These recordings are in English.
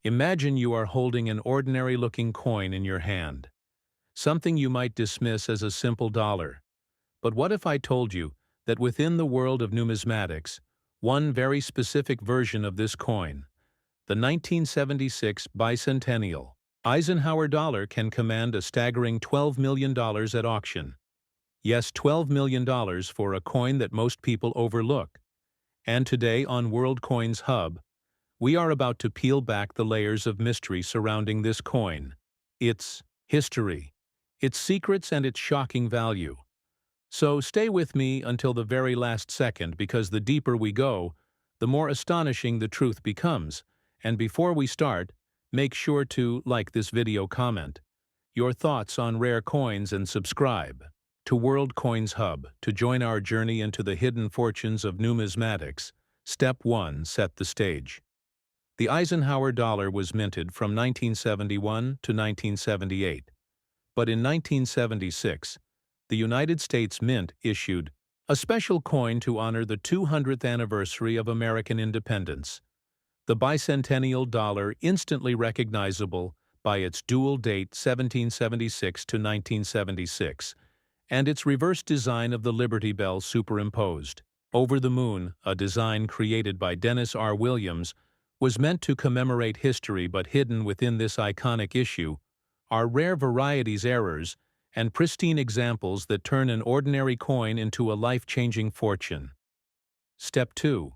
Imagine you are holding an ordinary-looking coin in your hand, something you might dismiss as a simple dollar. But what if I told you that within the world of numismatics, one very specific version of this coin, the 1976 Bicentennial Eisenhower Dollar, can command a staggering $12 million at auction? Yes, $12 million for a coin that most people overlook. And today on WorldCoin's Hub, we are about to peel back the layers of mystery surrounding this coin, its history, its secrets, and its shocking value. So stay with me until the very last second, because the deeper we go, the more astonishing the truth becomes. And before we start, make sure to like this video, comment your thoughts on rare coins, and subscribe to WorldCoin's Hub to join our journey into the hidden fortunes of numismatics. Step 1. Set the stage. The Eisenhower dollar was minted from 1971 to 1978. But in 1976, the United States Mint issued a special coin to honor the 200th anniversary of American independence. The Bicentennial Dollar, instantly recognizable by its dual date 1776 to 1976, and its reverse design of the Liberty Bell superimposed over the moon, a design created by Dennis R. Williams, was meant to commemorate history, but hidden within this iconic issue are rare varieties, errors, and pristine examples that turn an ordinary coin into a life-changing fortune. Step 2.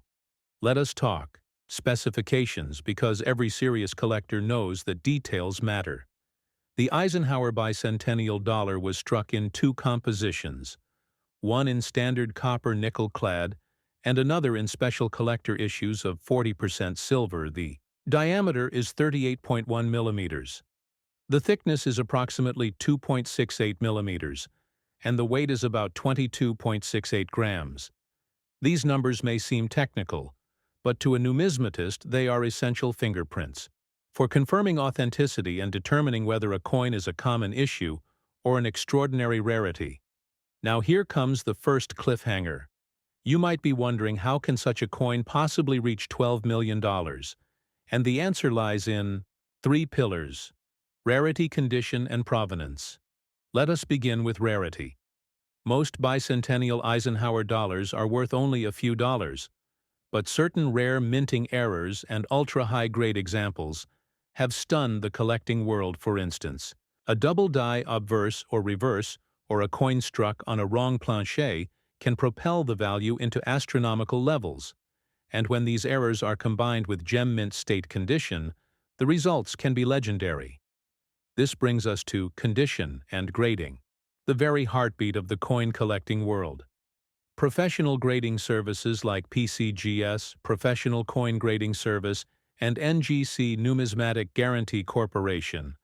Let us talk specifications, because every serious collector knows that details matter. The Eisenhower Bicentennial Dollar was struck in two compositions, one in standard copper-nickel clad and another in special collector issues of 40% silver. The diameter is 38.1 millimeters. The thickness is approximately 2.68 millimeters, and the weight is about 22.68 grams. These numbers may seem technical, but to a numismatist they are essential fingerprints for confirming authenticity and determining whether a coin is a common issue or an extraordinary rarity. Now here comes the first cliffhanger. You might be wondering, how can such a coin possibly reach $12 million? And the answer lies in three pillars: rarity, condition, and provenance. Let us begin with rarity. Most bicentennial Eisenhower dollars are worth only a few dollars, but certain rare minting errors and ultra-high-grade examples have stunned the collecting world. For instance, a double die obverse or reverse, or a coin struck on a wrong plancher, can propel the value into astronomical levels, and when these errors are combined with gem mint state condition, the results can be legendary. This brings us to condition and grading, the very heartbeat of the coin collecting world. Professional grading services like PCGS, Professional Coin Grading Service, and NGC Numismatic Guarantee Corporation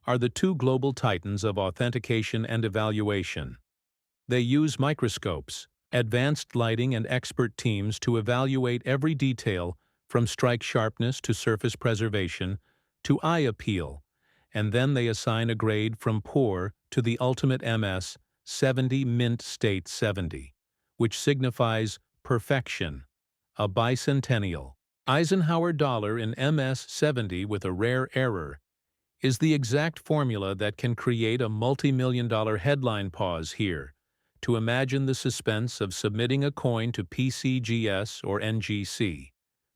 are the two global titans of authentication and evaluation. They use microscopes, advanced lighting, and expert teams to evaluate every detail, from strike sharpness to surface preservation to eye appeal, and then they assign a grade from poor to the ultimate MS 70, mint state 70, which signifies perfection. A bicentennial Eisenhower dollar in MS 70 with a rare error is the exact formula that can create a multi-million-dollar headline. Pause here to imagine the suspense of submitting a coin to PCGS or NGC.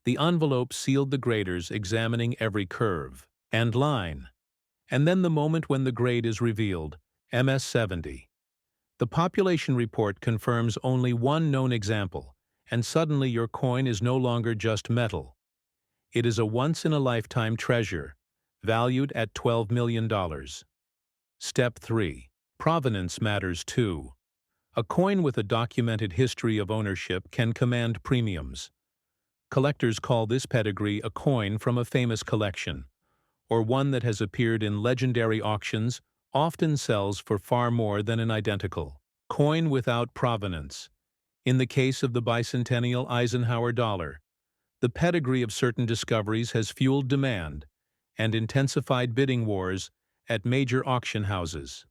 The envelope sealed, the graders examining every curve and line. And then the moment when the grade is revealed, MS 70. The population report confirms only one known example, and suddenly your coin is no longer just metal. It is a once-in-a-lifetime treasure, valued at $12 million. Step 3. Provenance matters too. A coin with a documented history of ownership can command premiums. Collectors call this pedigree a coin from a famous collection, or one that has appeared in legendary auctions, often sells for far more than an identical coin without provenance. In the case of the Bicentennial Eisenhower dollar, the pedigree of certain discoveries has fueled demand and intensified bidding wars at major auction houses.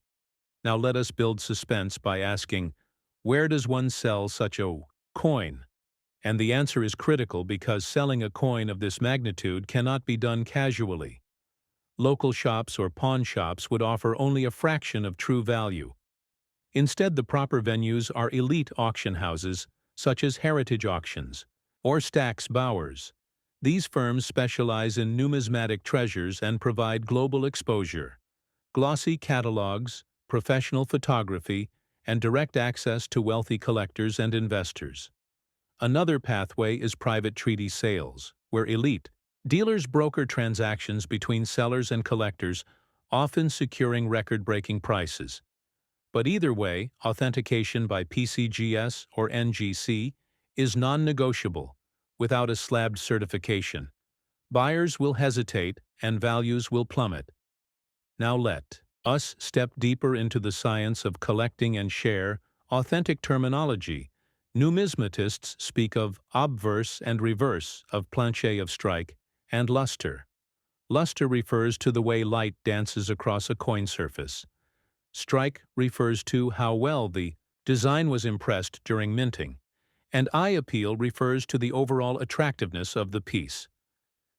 Now let us build suspense by asking, where does one sell such a coin? And the answer is critical because selling a coin of this magnitude cannot be done casually. Local shops or pawn shops would offer only a fraction of true value. Instead, the proper venues are elite auction houses, such as Heritage Auctions or Stack's Bowers. These firms specialize in numismatic treasures and provide global exposure, glossy catalogs, professional photography, and direct access to wealthy collectors and investors. Another pathway is private treaty sales, where elite dealers broker transactions between sellers and collectors, often securing record-breaking prices. But either way, authentication by PCGS or NGC is non-negotiable. Without a slabbed certification, buyers will hesitate and values will plummet. Now let us step deeper into the science of collecting and share authentic terminology. Numismatists speak of obverse and reverse of plancher of strike and luster. Luster refers to the way light dances across a coin surface. Strike refers to how well the design was impressed during minting, and eye appeal refers to the overall attractiveness of the piece.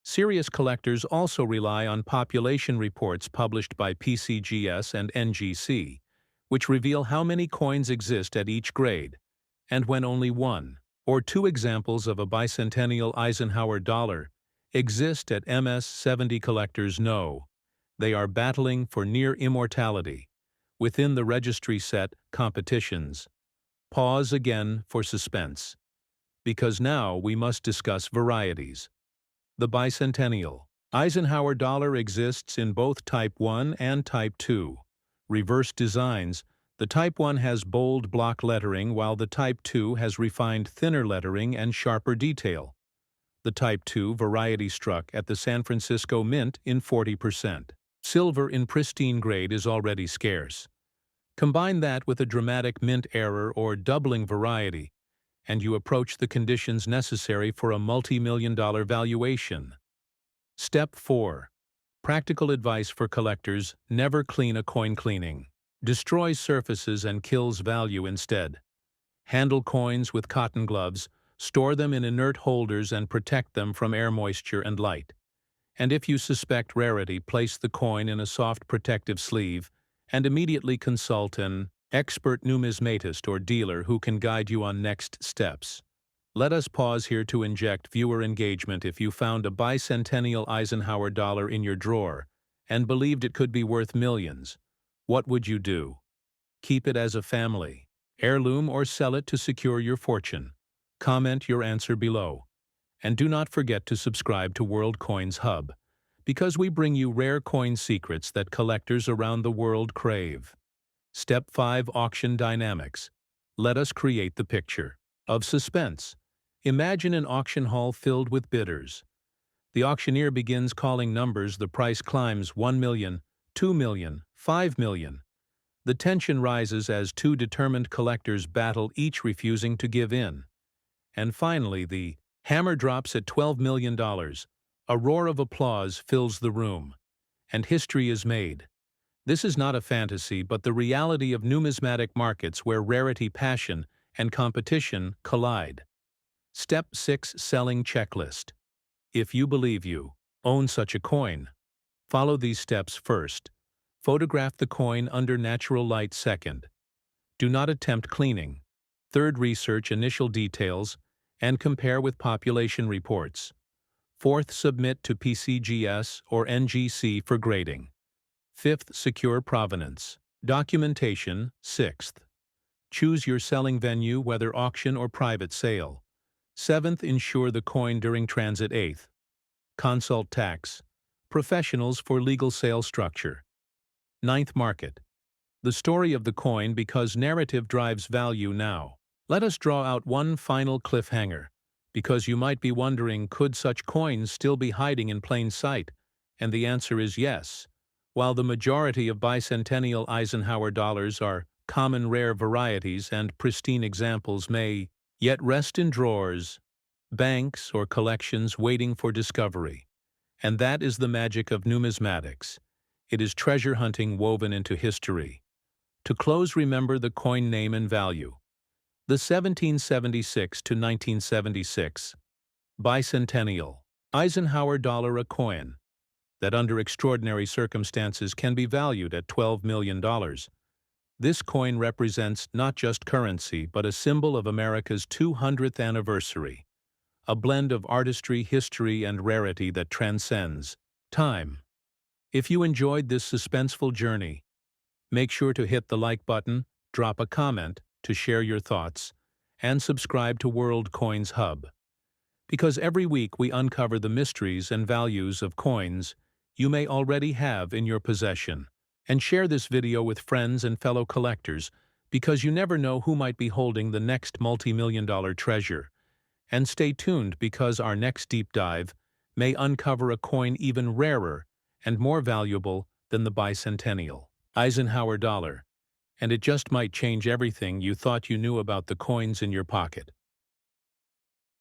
Serious collectors also rely on population reports published by PCGS and NGC, which reveal how many coins exist at each grade, and when only one or two examples of a Bicentennial Eisenhower dollar exist at MS-70, collectors know they are battling for near immortality within the registry set competitions. Pause again for suspense, because now we must discuss varieties. The Bicentennial Eisenhower dollar exists in both Type 1 and Type 2. Reverse designs, the Type 1 has bold block lettering while the Type 2 has refined thinner lettering and sharper detail. The Type 2 variety struck at the San Francisco Mint in 40%. Silver in pristine grade is already scarce. Combine that with a dramatic mint error or doubling variety, and you approach the conditions necessary for a multi-million-dollar valuation. Step 4. Practical advice for collectors: never clean a coin. Cleaning destroys surfaces and kills value instead. Handle coins with cotton gloves, store them in inert holders, and protect them from air, moisture, and light. And if you suspect rarity, place the coin in a soft protective sleeve and immediately consult an expert numismatist or dealer who can guide you on next steps. Let us pause here to inject viewer engagement. If you found a Bicentennial Eisenhower dollar in your drawer and believed it could be worth millions, what would you do? Keep it as a family heirloom or sell it to secure your fortune? Comment your answer below. And do not forget to subscribe to World Coins Hub, because we bring you rare coin secrets that collectors around the world crave. Step 5. Auction dynamics. Let us create the picture of suspense. Imagine an auction hall filled with bidders. The auctioneer begins calling numbers. The price climbs: 1 million, 2 million, 5 million. The tension rises as two determined collectors battle, each refusing to give in. And finally, the hammer drops at $12 million. A roar of applause fills the room, and history is made. This is not a fantasy, but the reality of numismatic markets where rarity, passion, and competition collide. Step 6. Selling checklist. If you believe you own such a coin, follow these steps. First, photograph the coin under natural light. Second, do not attempt cleaning. Third, research initial details and compare with population reports. Fourth, submit to PCGS or NGC for grading. Fifth, secure provenance documentation. Sixth, choose your selling venue, whether auction or private sale. Seventh, insure the coin during transit. Eighth, consult tax professionals for legal sale structure. Ninth, market the story of the coin, because narrative drives value now. Let us draw out one final cliffhanger, because you might be wondering, could such coins still be hiding in plain sight? And the answer is yes. While the majority of Bicentennial Eisenhower dollars are common rare varieties and pristine examples may yet rest in drawers, banks, or collections waiting for discovery. And that is the magic of numismatics. It is treasure hunting woven into history. To close, remember the coin name and value. The 1776 to 1976 Bicentennial Eisenhower Dollar Coin, that under extraordinary circumstances can be valued at $12 million. This coin represents not just currency but a symbol of America's 200th anniversary, a blend of artistry, history, and rarity that transcends time. If you enjoyed this suspenseful journey, make sure to hit the like button, drop a comment to share your thoughts, and subscribe to World Coins Hub. Because every week we uncover the mysteries and values of coins you may already have in your possession. And share this video with friends and fellow collectors, because you never know who might be holding the next multi-million-dollar treasure. And stay tuned, because our next deep dive may uncover a coin even rarer and more valuable than the Bicentennial Eisenhower dollar, and it just might change everything you thought you knew about the coins in your pocket.